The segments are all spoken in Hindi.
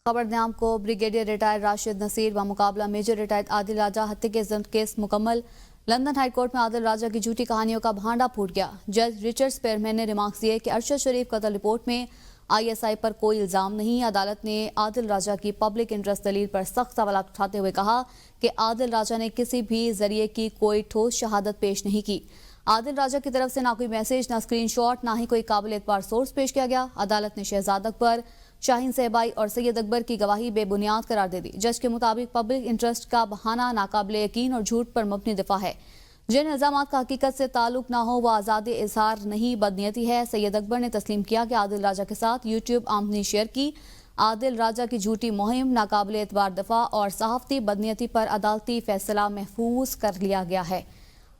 खबर नाम को ब्रिगेडियर रिटायर्ड राशिद नसीर व मुकाबला मेजर रिटायर्ड आदिल राजा हत्या के जब्त केस मुकम्मल। लंदन हाई कोर्ट में आदिल राजा की झूठी कहानियों का भांडा फूट गया। जज रिचर्ड स्पेयरमैन ने रिमार्क्स दिए कि अरशद शरीफ कत्ल रिपोर्ट में ISI पर कोई इल्जाम नहीं। अदालत ने आदिल राजा की पब्लिक इंटरेस्ट दलील पर सख्त सवाल उठाते हुए कहा कि आदिल राजा ने किसी भी जरिए की कोई ठोस शहादत पेश नहीं की। आदिल राजा की तरफ से ना कोई मैसेज, ना स्क्रीनशॉट, ना ही कोई काबिल एतबार सोर्स पेश किया गया। अदालत ने शहजाद अकबर, शाहीन सहबाई और सैयद अकबर की गवाही बेबुनियाद करार दे दी। जज के मुताबिक पब्लिक इंटरेस्ट का बहाना नाकाबिल यकीन और झूठ पर मबनी दिफा है। जिन इल्जामात का हकीकत से ताल्लुक ना हो वह आज़ादी इजहार नहीं बदनीयती है। सैयद अकबर ने तस्लीम किया कि आदिल राजा के साथ यूट्यूब आमदनी शेयर की। आदिल राजा की झूठी मुहिम, नाकाबिल एतबार दफा और सहाफती बदनीयती पर अदालती फैसला महफूज कर लिया गया है।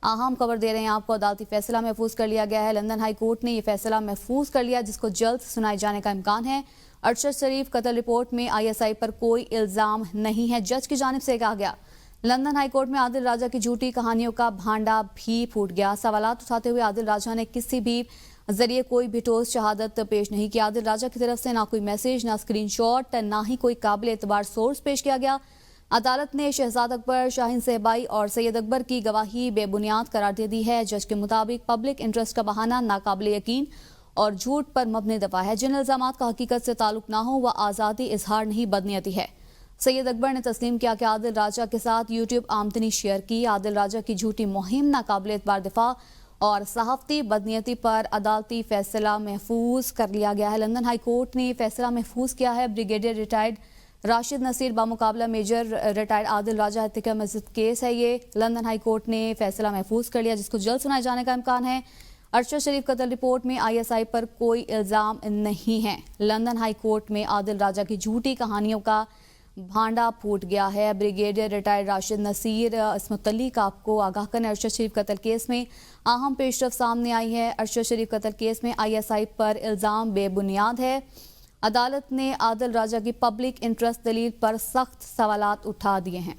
अहम खबर दे रहे हैं आपको, अदालती फैसला महफूज कर लिया गया है। लंदन हाई कोर्ट ने यह फैसला महफूज कर लिया जिसको जल्द सुनाए जाने का इम्कान है। अरशद शरीफ कत्ल रिपोर्ट में ISI पर कोई इल्जाम नहीं है। जज की जानिब से कहा गया लंदन हाई कोर्ट में आदिल राजा की झूठी कहानियों का भांडा भी फूट गया। सवालात उठाते हुए आदिल राजा ने किसी भी जरिए कोई भी ठोस शहादत पेश नहीं की। आदिल राजा की तरफ से ना कोई मैसेज, ना स्क्रीनशॉट, ना ही कोई काबिल एतबार सोर्स पेश किया गया। अदालत ने शहजाद अकबर, शाहीन सहबाई और सैयद अकबर की गवाही बेबुनियाद करार दे दी है। जज के मुताबिक पब्लिक इंटरेस्ट का बहाना नाकाबिल यकीन और झूठ पर मबनी दफा है। जिन इल्जामात का हकीकत से ताल्लुक ना हो वह आज़ादी इजहार नहीं बदनीयती है। सैयद अकबर ने तस्लीम किया कि आदिल राजा के साथ यूट्यूब आमदनी शेयर की। आदिल राजा की झूठी मुहिम, नाकाबिल एतबार दिफा और सहाफती बदनीयती पर अदालती फैसला महफूज कर लिया गया है। लंदन हाई कोर्ट ने फैसला महफूज किया है। ब्रिगेडियर रिटायर्ड राशिद नसीर बामुकाबला मेजर रिटायर्ड आदिल राजा हत्या का मज़ीद केस है। ये लंदन हाई कोर्ट ने फैसला महफूज कर लिया जिसको जल्द सुनाए जाने का इम्कान है। अरशद शरीफ कत्ल रिपोर्ट में ISI पर कोई इल्जाम नहीं है। लंदन हाई कोर्ट में आदिल राजा की झूठी कहानियों का भांडा फूट गया है। ब्रिगेडियर रिटायर्ड राशिद नसीर इस मुतल्लिक आपको आगाह करने अरशद शरीफ कत्ल केस में अहम पेशरफ सामने आई है। अरशद शरीफ कत्ल केस में ISI पर इल्जाम बेबुनियाद है। अदालत ने आदिल राजा की पब्लिक इंटरेस्ट दलील पर सख्त सवालात उठा दिए हैं।